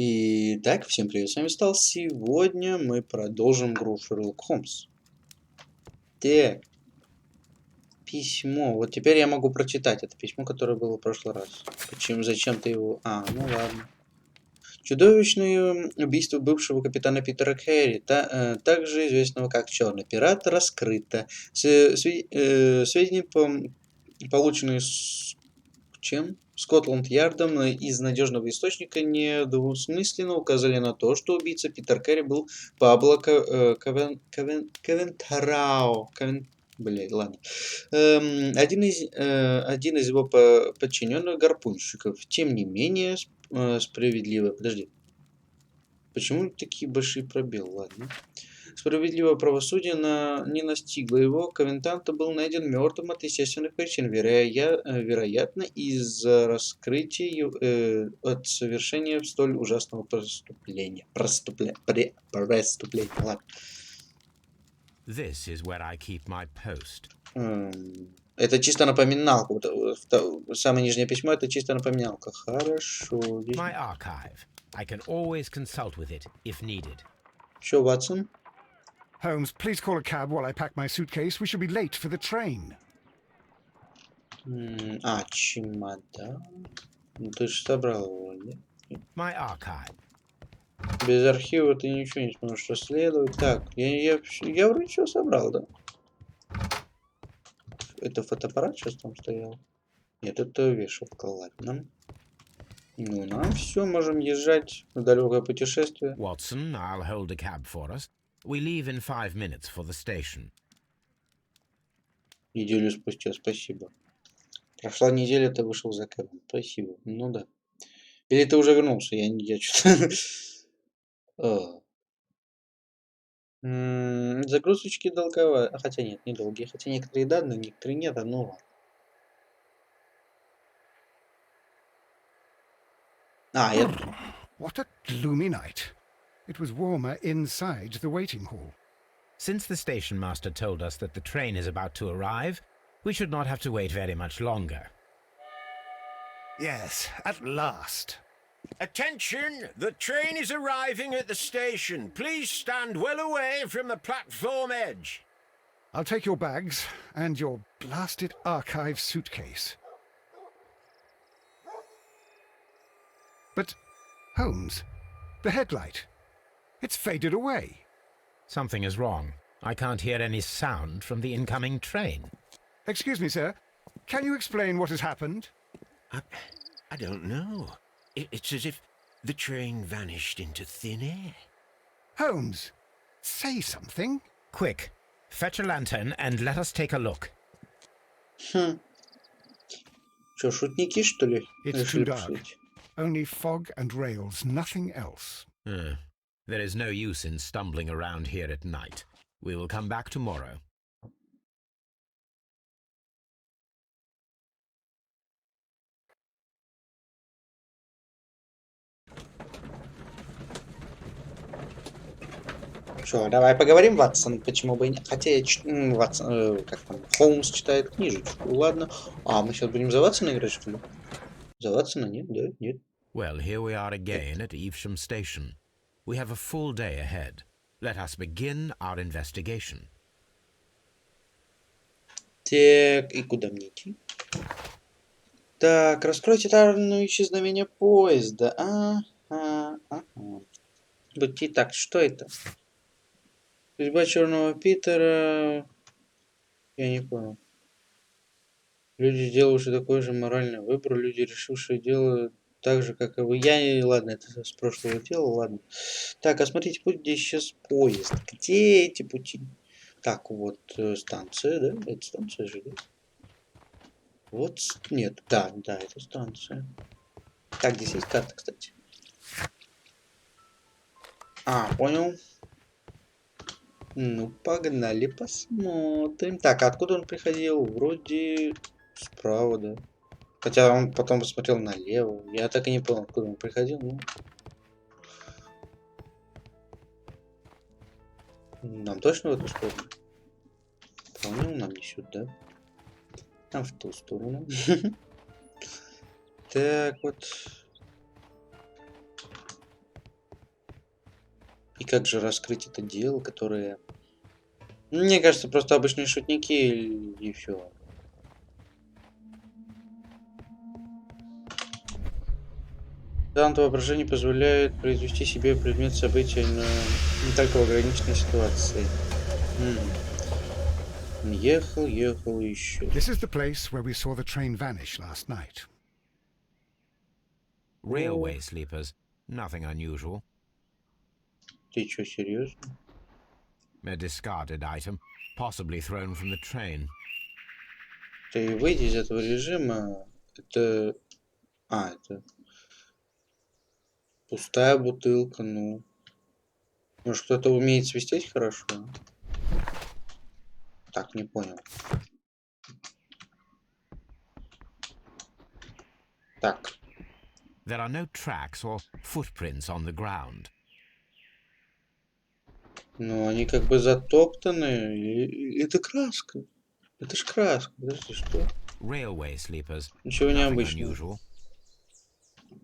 Итак, всем привет, с вами Stalse. Сегодня мы продолжим игру Sherlock Holmes. Так, письмо. Вот теперь я могу прочитать это письмо, которое было в прошлый раз. Почему, зачем ты его... ну ладно. Чудовищное убийство бывшего капитана Питера Керри, также известного как Черный пират, раскрыто. Сведения, полученные чем? Скотланд-Ярдом из надежного источника недвусмысленно указали на то, что убийца Питер Керри был Пабло Кавентарау. Блядь, ладно. Один из его подчиненных гарпунщиков. Тем не менее, справедливо... Подожди. Почему такие большие пробелы? Ладно. Справедливое правосудие не настигло его. Ковентанта был найден мертвым от естественных причин, вероятно, из-за раскрытия от совершения столь ужасного преступления. Преступления. Ладно. This is where I keep my post. Это чисто напоминалка. Самое нижнее письмо — это чисто напоминалка. Хорошо. My archive. I can always consult with it if needed. Что, Ватсон? Holmes, please call a cab while I pack my suitcase. We shall be late for the train. Чемодан. Ну, ты же собрал его, да? My archive. Без архива ты ничего не сможешь расследовать. Так, я вроде все собрал, да? Это фотоаппарат сейчас там стоял? Нет, это вешалка, ладно. Ну, нам все, можем езжать на далекое путешествие. Watson, I'll hold a cab for us. We leave in 5 minutes for the station. Неделю спустя, спасибо. Прошла неделя, ты вышел за кэбом. Спасибо. Ну да. Или ты уже вернулся? Я что-то... Загрузочки долговые. Хотя нет, недолгие. Хотя некоторые данные, некоторые нет, ну ладно. What a gloomy night. It was warmer inside the waiting hall. Since the station master told us that the train is about to arrive, we should not have to wait very much longer. Yes, at last. Attention! The train is arriving at the station. Please stand well away from the platform edge. I'll take your bags and your blasted archive suitcase. But, Holmes, the headlight. It's faded away. Something is wrong. I can't hear any sound from the incoming train. Excuse me, sir. Can you explain what has happened? I don't know. It's as if the train vanished into thin air. Holmes, say something. Quick, fetch a lantern and let us take a look. Что, шутники, что ли? It's too dark. Only fog and rails, nothing else. There is no use in stumbling around here at night. We will come back tomorrow. Что, давай поговорим, Ватсон, почему бы и нет. Хотя я Ватсон, как там, Холмс читает книжечку, ладно. Мы сейчас будем за Ватсона играть, что ли? За Ватсона? Нет, да, нет. Well, here we are again at Evesham Station. We have a full day ahead. Let us begin our investigation. Так, и куда мне идти? Так, раскройте тайну исчезновения поезда. Будьте так, что это? Судьба Черного Питера... Я не понял. Люди, сделавшие такой же моральный выбор, люди, решившие дело так же, как и вы. Ладно, это с прошлого дела, ладно. Так, смотрите, путь, где исчез поезд. Где эти пути? Так, вот станция, да? Это станция же, да? Вот, нет, да, это станция. Так, здесь есть карта, кстати. Понял. Ну, погнали, посмотрим. Так, откуда он приходил? Вроде справа, да. Хотя он потом посмотрел налево. Я так и не понял, откуда он приходил. Нам точно в эту сторону? Понял, нам не сюда. Там в ту сторону. Так, вот. И как же раскрыть это дело, которое... Мне кажется, просто обычные шутники и все. Талант воображения позволяет произвести себе предмет события, но не только в ограниченной ситуации. Ехал, ехал еще. This is the place where we saw the train vanish last night. Railway sleepers. Nothing unusual. Ты что, серьезно? A discarded item, possibly thrown from the train. Ты выйди из этого режима. Это... это... Пустая бутылка, ну. Может, кто-то умеет свистеть хорошо? Так, не понял. Так. There are no tracks or footprints on the ground. Ну, они как бы затоптаны. Это краска. Это ж краска. Подожди, что? Railway sleepers. Ничего Nothing необычного. unusual.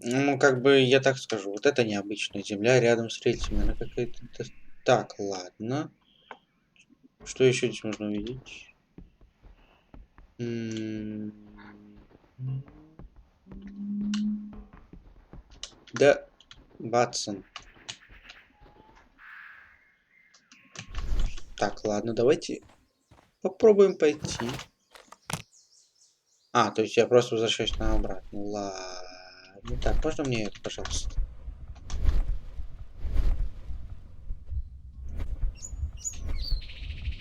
Ну, как бы, я так скажу. Вот это необычная земля рядом с рельсами. Она какая-то... Так, ладно. Что еще здесь можно увидеть? Да, Ватсон. Так, ладно, давайте попробуем пойти. То есть я просто возвращаюсь на обратно. Ладно. Так, можно мне это, пожалуйста?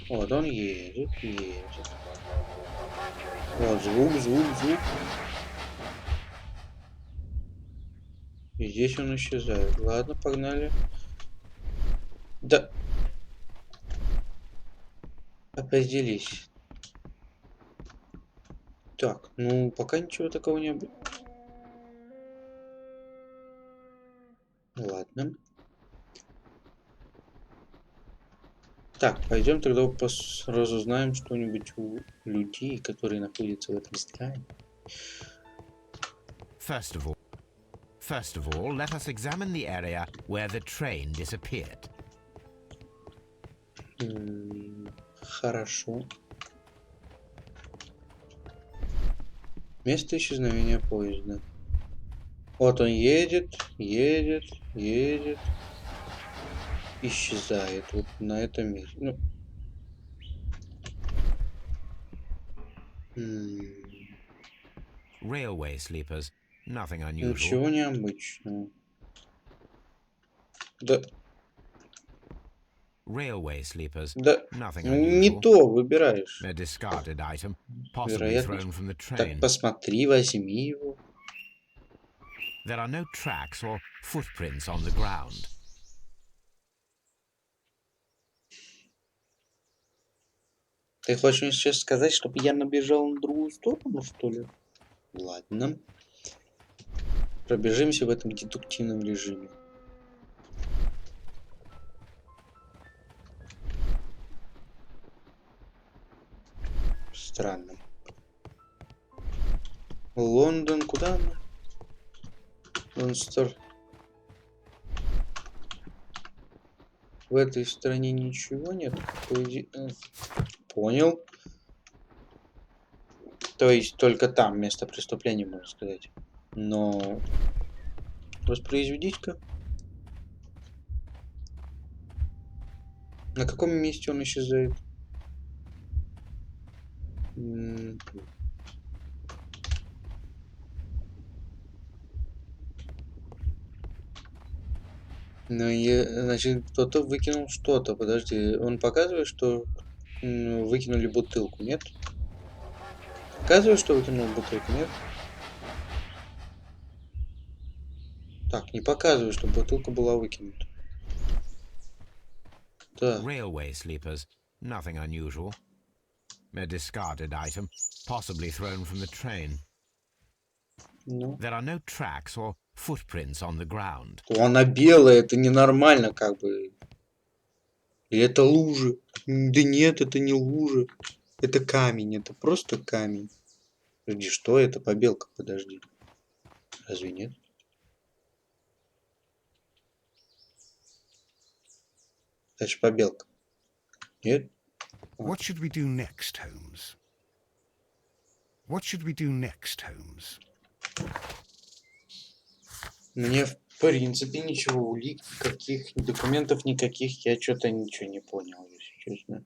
Вот он едет, едет. Вот звук, звук, звук. И здесь он исчезает. Ладно, погнали. Да. Определись. Так, ну пока ничего такого не было. Ладно. Так, пойдем тогда разузнаем что-нибудь у людей, которые находятся в этом здании. First of all, let us examine the area where the train disappeared. Хорошо. Место исчезновения поезда. Вот он едет, едет, едет. Исчезает вот на этом месте. Ну. Railway sleepers. Nothing unusual. Ничего необычного. Да. Railway sleepers. Да. Nothing Не unusual. то выбираешь. A discarded item, possibly Вероятно. thrown from the Так train. посмотри, возьми его. There are no tracks or footprints on the ground. Ты хочешь мне сейчас сказать, чтобы я набежал на другую сторону, что ли? Ладно. Пробежимся в этом дедуктивном режиме. Странно. Лондон, куда мы? Лонстер. В этой стране ничего нет. Понял. То есть только там место преступления, можно сказать. Но воспроизведите-ка. На каком месте он исчезает? Ну, значит, кто-то выкинул что-то. Подожди, он показывает, что выкинули бутылку, нет? Показывает, что выкинул бутылку, нет? Так, не показывает, что бутылка была выкинута. Да. Railway sleepers. Nothing unusual. A discarded item, possibly thrown from the train. Ну. There are no tracks or footprints on the ground. Она белая, это ненормально, как бы. Или это лужи? Да нет, это не лужи. Это камень, это просто камень. Подожди, что это? Побелка, подожди. Разве нет? Дальше побелка. Нет? What should we do next, Holmes? What should we do next, Holmes? Мне, в принципе, ничего, улик, каких документов никаких, я что-то ничего не понял, если честно.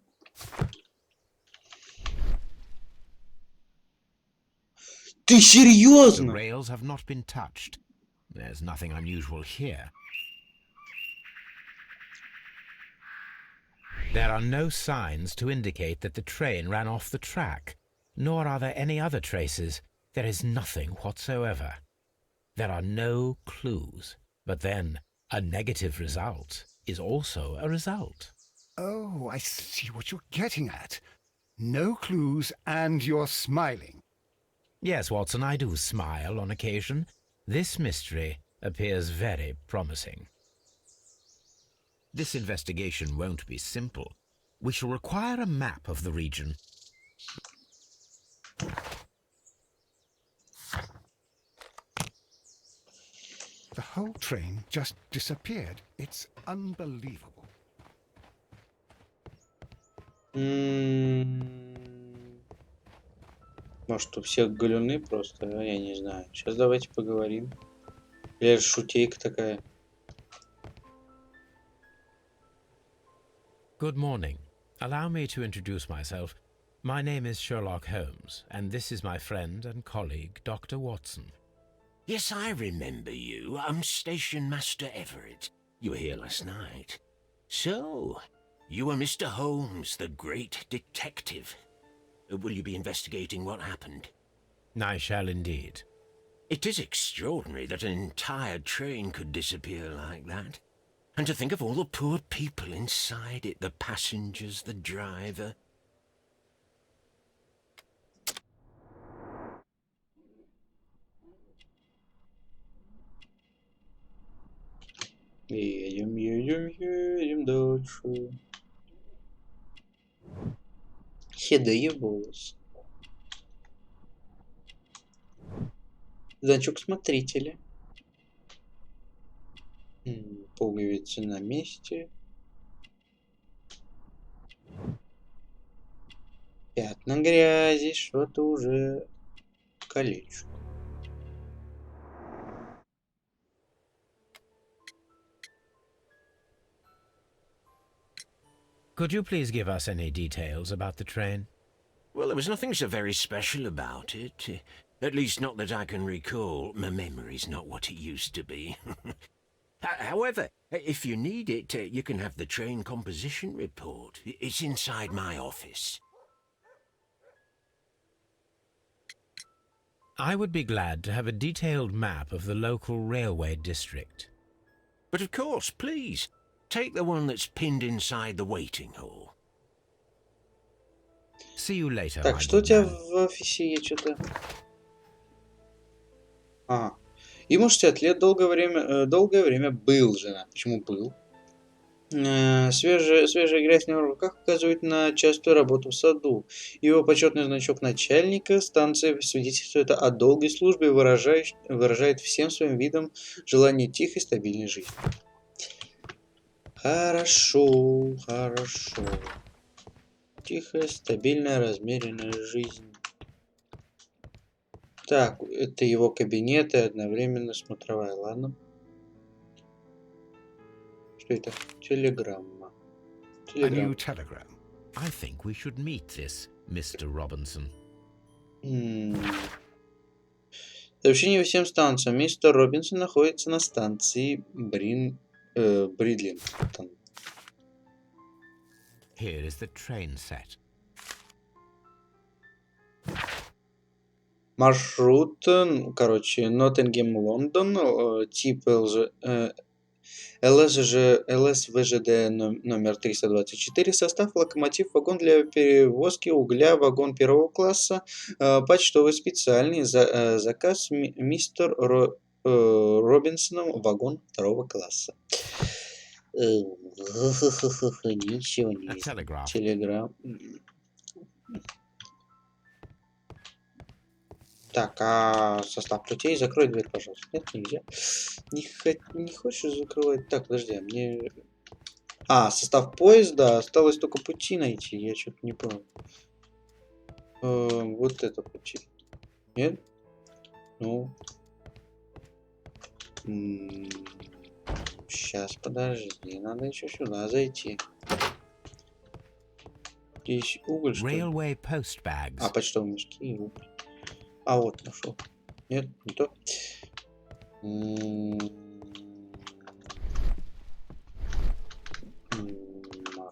Ты The серьезно? rails have not been touched. There's nothing unusual here. There are no signs to indicate that the train ran off the track, nor are there any other traces. There is nothing whatsoever. There are no clues. But then, a negative result is also a result. Oh, I see what you're getting at. No clues, and you're smiling. Yes, Watson, I do smile on occasion. This mystery appears very promising. This investigation won't be simple. We shall require a map of the region. The whole train just disappeared. It's unbelievable. Может, у всех галюны просто, а я не знаю. Сейчас давайте поговорим. Или это шутейка такая. Good morning. Allow me to introduce myself. My name is Sherlock Holmes, and this is my friend and colleague, Dr. Watson. Yes, I remember you. I'm Station Master Everett. You were here last night. So, you are Mr. Holmes, the great detective. Will you be investigating what happened? I shall indeed. It is extraordinary that an entire train could disappear like that. And to think of all the poor people inside it, the passengers, the driver. Едем, едем, едем дальше. Седые волосы. Значок смотрителя. Пуговицы на месте. Пятна грязи, что-то уже калечу. Could you please give us any details about the train? Well, there was nothing so very special about it. At least not that I can recall. My memory's not what it used to be. However, if you need it, you can have the train composition report. It's inside my office. I would be glad to have a detailed map of the local railway district. But of course, please, take the one that's pinned inside the waiting hall. See you later, Так, my что у good тебя man. в офисе? Я что-то... Ага. Ему 60 лет, долгое время был женат. Почему был? Свежая грязь на руках указывает на частую работу в саду. Его почетный значок начальника станции свидетельствует о долгой службе и выражает всем своим видом желание тихой, стабильной жизни. Хорошо, хорошо. Тихая, стабильная, размеренная жизнь. Так, это его кабинет и одновременно смотровая, ладно. Что это? Телеграмма. A new telegram. I think we should meet this Mr. Robinson. Сообщение всем станциям. Мистер Робинсон находится на станции Бридлингтон. Here is the train set. Маршрут, короче, Ноттингем, Лондон, тип ЛСВЖД номер 324, состав локомотив, вагон для перевозки угля, вагон первого класса, почтовый специальный, заказ мистер Робинсоном, вагон второго класса. Ничего не вижу. Телеграм. Так, а состав путей? Закрой дверь, пожалуйста. Нет, нельзя. Не хочешь закрывать? Так, подожди, а мне... А, состав поезда. Осталось только пути найти. Я что-то не понял. Вот это пути. Нет? Ну. Сейчас, подожди. Надо еще сюда зайти. Здесь уголь, что ли? Railway post bags. А, почтовые мешки и уголь. А, вот, нашел. Нет, не то.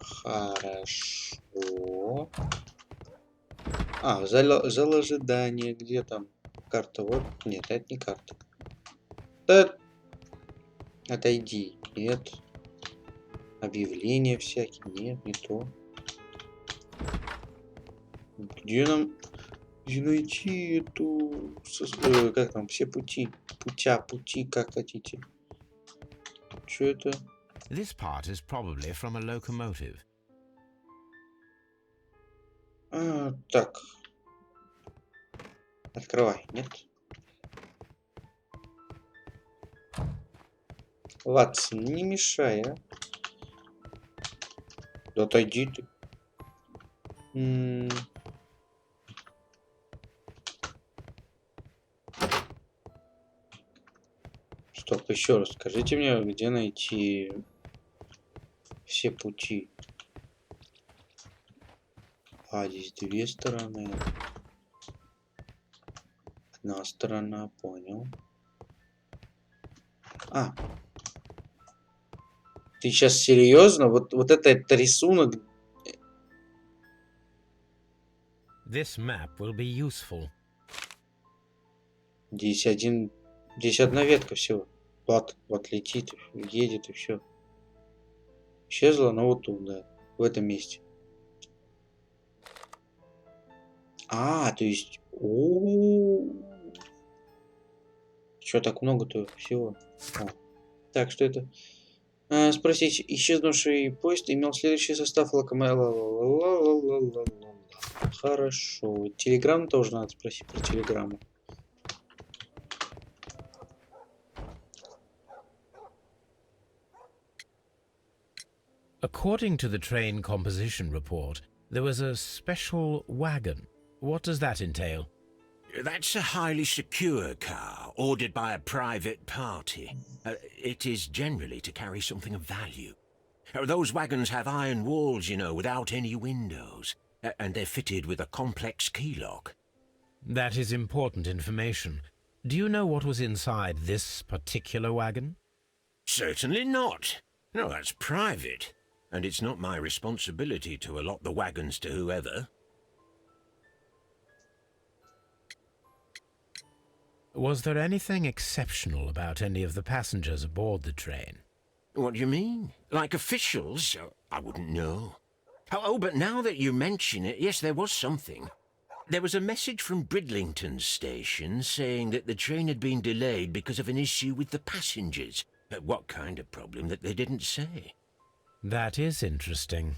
Хорошо. А, зал ожидания. Где там карта? Вот. Нет, это не карта. Да. Отойди. Нет. Объявления всякие. Нет, не то. Где нам... Где найти эту... Как там? Все пути. Пути, как хотите. Что это? This part is probably from a locomotive. Так. Открывай, нет? Ватсон, не мешай, а. Да отойди ты. Стоп, еще раз скажите мне, где найти все пути. А, здесь две стороны. Одна сторона, понял. А. Ты сейчас серьезно? Вот это рисунок. This map will be useful. Здесь одна ветка всего. Вот летит, едет и все. Исчезла, но вот тут, да. В этом месте. А, то есть... Что так много-то всего? Так, что это? Спросить, исчезнувший поезд имел следующий состав локомотива. Хорошо. Телеграмму тоже надо спросить про телеграмму. According to the train composition report, there was a special wagon. What does that entail? That's a highly secure car, ordered by a private party. It is generally to carry something of value. Those wagons have iron walls, you know, without any windows. And they're fitted with a complex key lock. That is important information. Do you know what was inside this particular wagon? Certainly not. No, that's private. And it's not my responsibility to allot the wagons to whoever. Was there anything exceptional about any of the passengers aboard the train? What do you mean? Like officials? I wouldn't know. Oh, but now that you mention it, yes, there was something. There was a message from Bridlington station saying that the train had been delayed because of an issue with the passengers. What kind of problem that they didn't say? That is interesting.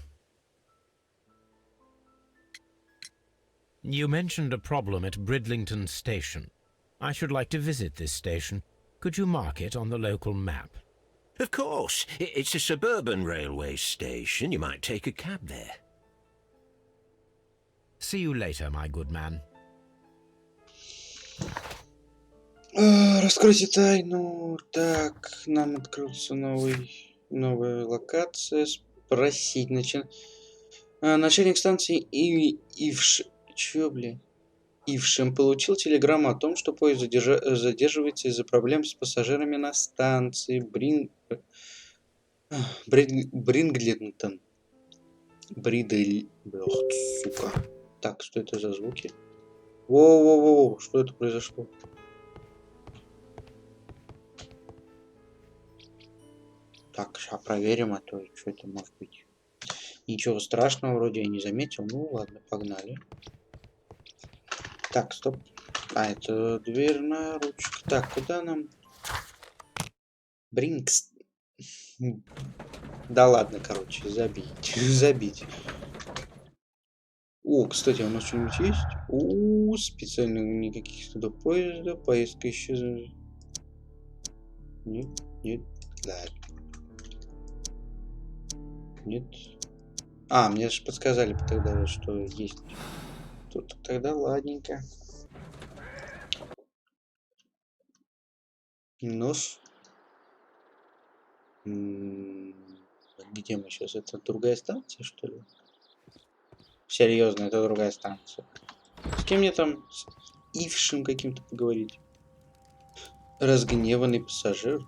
You mentioned a problem at Bridlington station. I should like to visit this station. Could you mark it on the local map? Of course. It's a suburban railway station. You might take a cab there. See you later, my good man. Раскройте тайну. Так, нам открылся новая локация. Спросить. Начальник станции Ившим получил телеграмму о том, что поезд задерживается из-за проблем с пассажирами на станции Бринглингтон. Сука. Так, что это за звуки? Воу, что это произошло? Так, сейчас проверим, а то что это может быть. Ничего страшного вроде я не заметил. Ну ладно, погнали. Так, стоп. А, это дверная ручка. Так, куда нам? Бринкс. Да ладно, короче, забить. О, кстати, у нас что-нибудь есть? Специально никаких сюда поезда. Поездка еще... Нет, ладно. Нет. А, мне же подсказали тогда, что есть. Тут тогда ладненько. Нос. Где мы сейчас? Это другая станция, что ли? Серьезно, это другая станция. С кем мне там с Ившим каким-то поговорить? Разгневанный пассажир.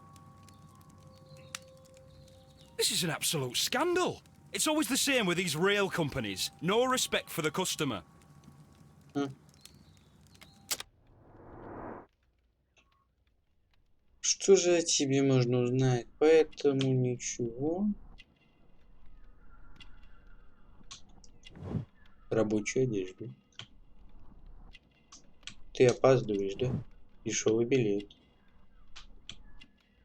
This is an absolute scandal. It's always the same with these rail companies. No respect for the customer. Что же о тебе можно узнать? Поэтому ничего. Рабочую одежду. Ты опаздываешь, да? Дешевый билет.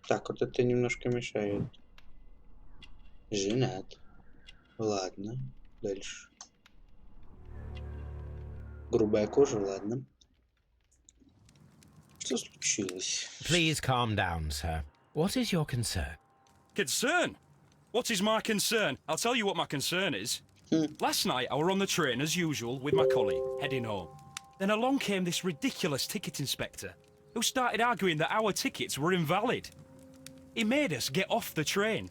Так, вот это немножко мешает. Женат. Ладно. Дальше. Грубая кожа, ладно. Что случилось? Please calm down, sir. What is your concern? Concern? What is my concern? I'll tell you what my concern is. Last night I were on the train as usual with my colleague, heading home. Then along came this ridiculous ticket inspector, who started arguing that our tickets were invalid. He made us get off the train,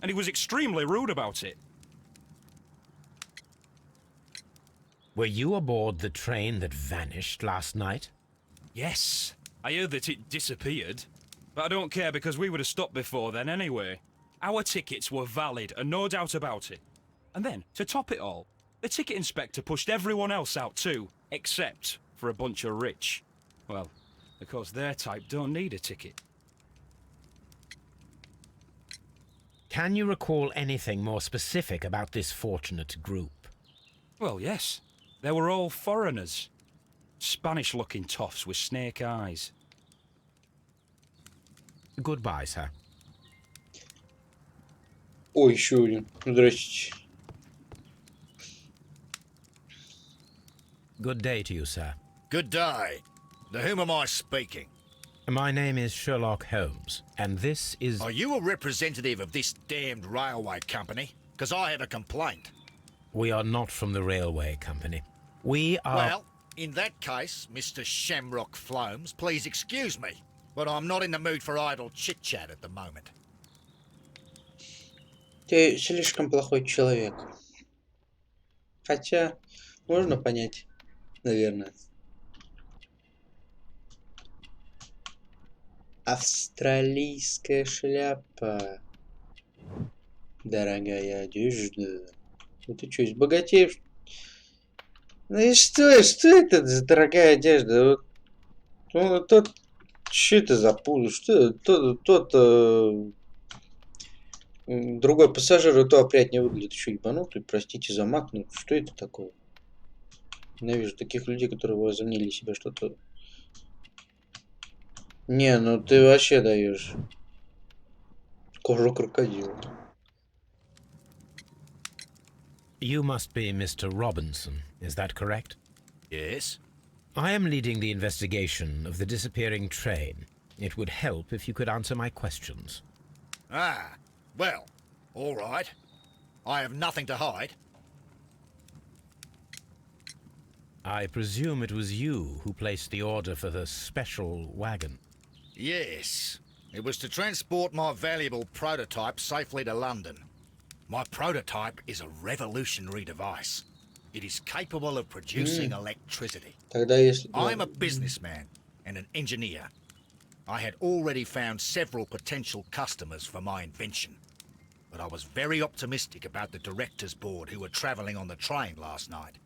and he was extremely rude about it. Were you aboard the train that vanished last night? Yes, I heard that it disappeared. But I don't care because we would have stopped before then anyway. Our tickets were valid and no doubt about it. And then, to top it all, the ticket inspector pushed everyone else out too, except for a bunch of rich. Well, of course their type don't need a ticket. Can you recall anything more specific about this fortunate group? Well, yes. They were all foreigners. Spanish-looking toffs with snake eyes. Goodbye, sir. Ой, еще один. Здрасте. Good day to you, sir. Good day. To whom am I speaking? My name is Sherlock Holmes, and this is... Are you a representative of this damned railway company? Because I have a complaint. We are not from the railway company. We are... Well, in that case, Mr. Shamrock Flomes, please excuse me, but I'm not in the mood for idle chit-chat at the moment. Ты слишком плохой человек. Хотя, можно понять, наверное. Австралийская шляпа. Дорогая одежда. Ну ты что, из богатеев? Ну и что это за дорогая одежда? Вот, тот, что это за пузо? Что другой пассажир и то опрятнее выглядит, еще ебанутый, простите за мат, ну что это такое? Ненавижу таких людей, которые возомнили себя что-то. Не, ну ты вообще даешь. Кожу крокодила. You must be Mr. Robinson, is that correct? Yes? I am leading the investigation of the disappearing train. It would help if you could answer my questions. Ah, well, all right. I have nothing to hide. I presume it was you who placed the order for the special wagon. Yes. It was to transport my valuable prototype safely to London. My prototype is a revolutionary device. It is capable of producing electricity. Тогда если... I'm a businessman and an engineer. I had already found several potential customers for my invention. But I was very optimistic about the directors' board who were travelling on the train last night.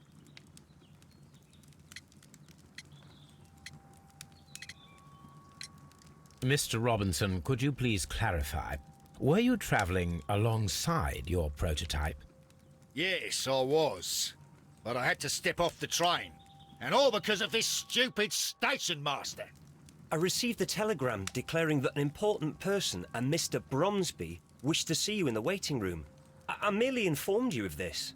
Mr. Robinson, could you please clarify? Were you travelling alongside your prototype? Yes, I was. But I had to step off the train. And all because of this stupid station master. I received a telegram declaring that an important person, a Mr. Bromsby, wished to see you in the waiting room. I merely informed you of this.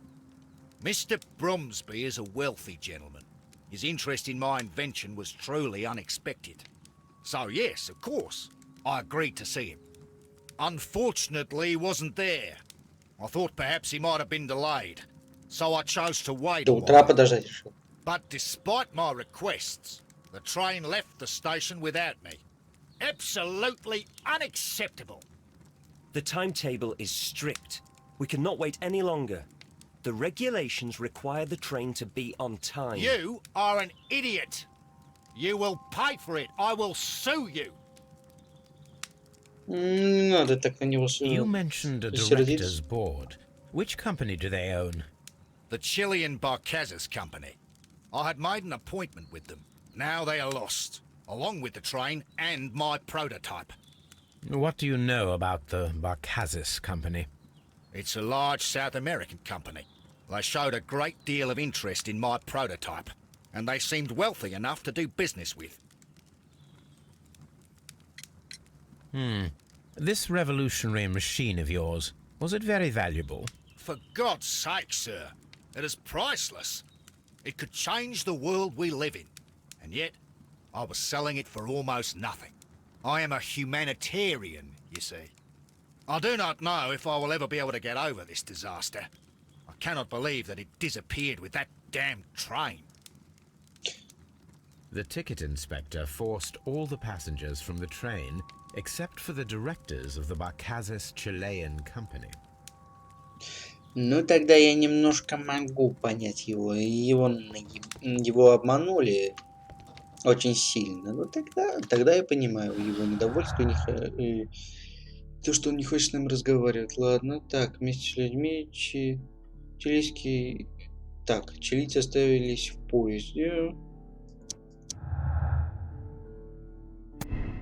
Mr. Bromsby is a wealthy gentleman. His interest in my invention was truly unexpected. So yes, of course, I agreed to see him. Unfortunately, he wasn't there. I thought perhaps he might have been delayed, so I chose to wait До a утра while. подождать решил. But despite my requests, the train left the station without me. Absolutely unacceptable. The timetable is strict. We cannot wait any longer. The regulations require the train to be on time. You are an idiot. You will pay for it. I will sue you. Не надо так на него You mentioned a director's сердиться. board. Which company do they own? The Chilean Barcazes Company. I had made an appointment with them. Now they are lost, along with the train and my prototype. What do you know about the Barcazes company? It's a large South American company. They showed a great deal of interest in my prototype, and they seemed wealthy enough to do business with. This revolutionary machine of yours, was it very valuable? For God's sake, sir, it is priceless. It could change the world we live in, and yet I was selling it for almost nothing. I am a humanitarian, you see. I do not know if I will ever be able to get over this disaster. I cannot believe that it disappeared with that damn train. The ticket inspector forced all the passengers from the train except for the directors of the Barcazes Chilean company. Ну, тогда я немножко могу понять его. Его обманули очень сильно. Ну, тогда я понимаю его недовольство и то, что он не хочет с нами разговаривать. Ладно, так, вместе с людьми чилийские... Так, чилийцы оставились в поезде.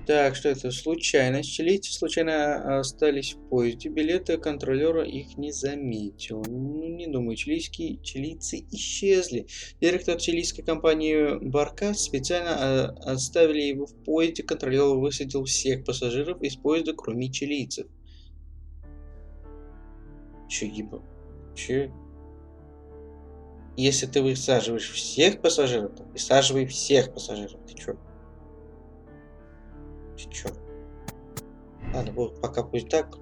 Так, что это? Случайность. Чилийцы случайно остались в поезде. Билеты контролера их не заметил. Ну, не думаю. Чилийцы исчезли. Директор чилийской компании Баркас специально оставили его в поезде. Контролер высадил всех пассажиров из поезда, кроме чилийцев. Че? Если ты высаживаешь всех пассажиров, то высаживай всех пассажиров. Ты чё? Чё? Ладно, вот пока пусть так.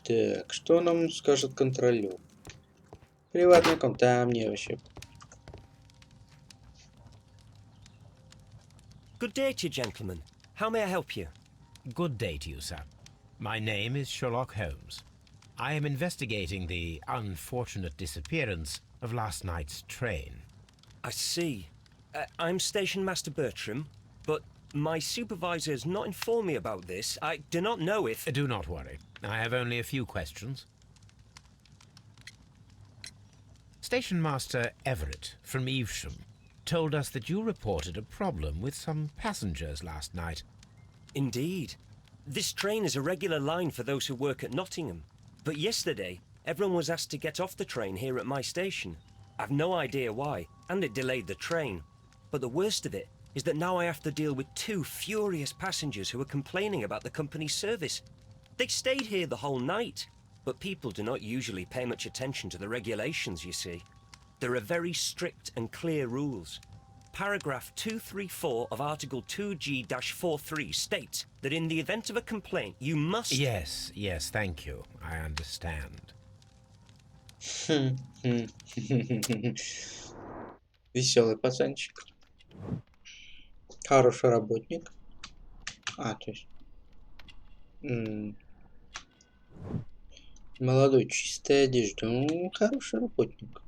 Так, что нам скажет контролер? Приватный аккаунт, да, мне вообще. Good day to you, gentlemen. How may I help you? Good day to you, sir. My name is Sherlock Holmes. I am investigating the unfortunate disappearance of last night's train. I see. I'm Station Master Bertram, but my supervisor has not informed me about this. I do not know if... Do not worry. I have only a few questions. Station Master Everett from Evesham told us that you reported a problem with some passengers last night. Indeed. This train is a regular line for those who work at Nottingham. But yesterday, everyone was asked to get off the train here at my station. I've no idea why, and it delayed the train. But the worst of it is that now I have to deal with two furious passengers who are complaining about the company's service. They stayed here the whole night, but people do not usually pay much attention to the regulations, you see. There are very strict and clear rules. Paragraph 234 of Article 2G-43 states that in the event of a complaint, you must... Yes, thank you. I understand. Веселый пацанчик. Хороший работник. То есть... Молодой, чистая одежда. Ну, хороший работник.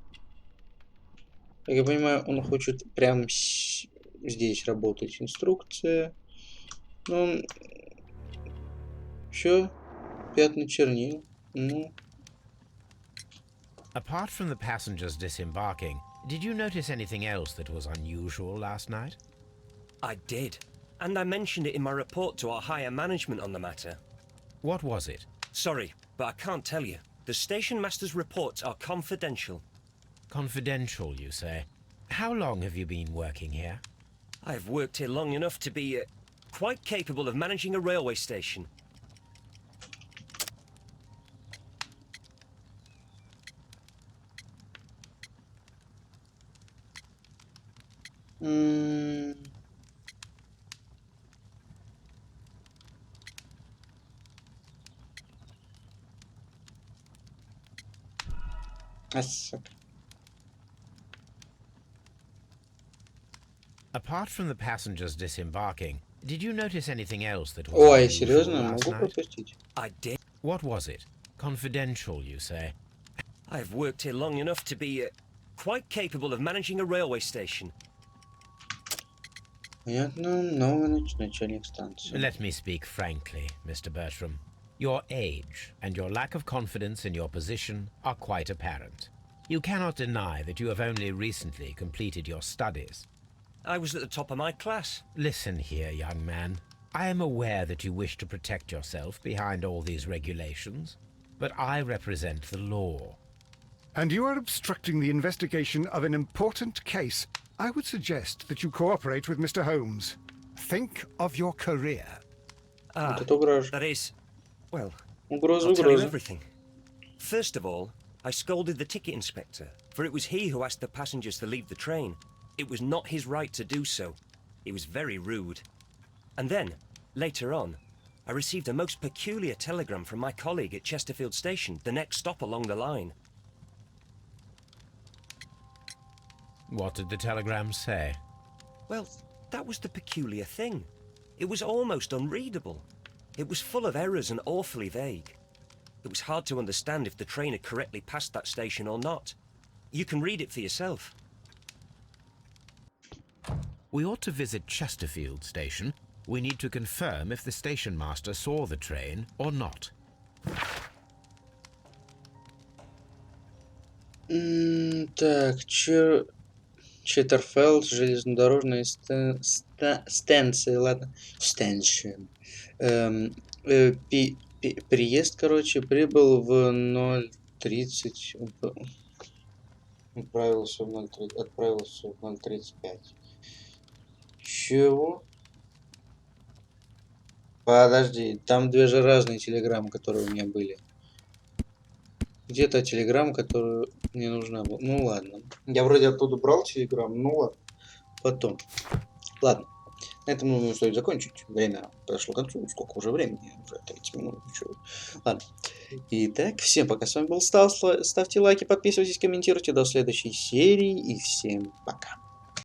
Как я понимаю, он хочет прямо здесь работать. Инструкция. Ну, все. Пятна чернил. Ну. Apart from the passengers disembarking, did you notice anything else that was unusual last night? I did. And I mentioned it in my report to our higher management on the matter. What was it? Sorry, but I can't tell you. The station master's reports are confidential. Confidential, you say. How long have you been working here? I've worked here long enough to be quite capable of managing a railway station. Асака. Apart from the passengers disembarking, did you notice anything else that was Ой, unusual серьезно? last Могу night? пропустить. I did. What was it? Confidential, you say? I've worked here long enough to be quite capable of managing a railway station. Понятно, новый начальник станции. Let me speak frankly, Mr. Bertram. Your age and your lack of confidence in your position are quite apparent. You cannot deny that you have only recently completed your studies. I was at the top of my class. Listen here, young man. I am aware that you wish to protect yourself behind all these regulations, but I represent the law. And you are obstructing the investigation of an important case. I would suggest that you cooperate with Mr. Holmes. Think of your career. Вот это угроза. That is, well, Угроза, I'll tell you угроза. everything. First of all, I scolded the ticket inspector, for it was he who asked the passengers to leave the train. It was not his right to do so. He was very rude. And then, later on, I received a most peculiar telegram from my colleague at Chesterfield Station, the next stop along the line. What did the telegram say? Well, that was the peculiar thing. It was almost unreadable. It was full of errors and awfully vague. It was hard to understand if the train had correctly passed that station or not. You can read it for yourself. We ought to visit Chesterfield Station. We need to confirm if the station master saw the train or not. Так, Четтерфелд, железнодорожная станция, ладно, станция. Приезд, короче, прибыл в 0:30, отправился в 0:35. Чего? Подожди, там две же разные телеграммы, которые у меня были. Где-то телеграмма, которую мне нужна была. Ну ладно. Я вроде оттуда брал телеграмму, ну ладно. Потом. Ладно. На этом нужно стоит закончить. Время подошло к концу. Сколько уже времени? Уже 30 минут. Ничего. Ладно. Итак, всем пока. С вами был Stalse. Ставьте лайки, подписывайтесь, комментируйте. До следующей серии. И всем пока.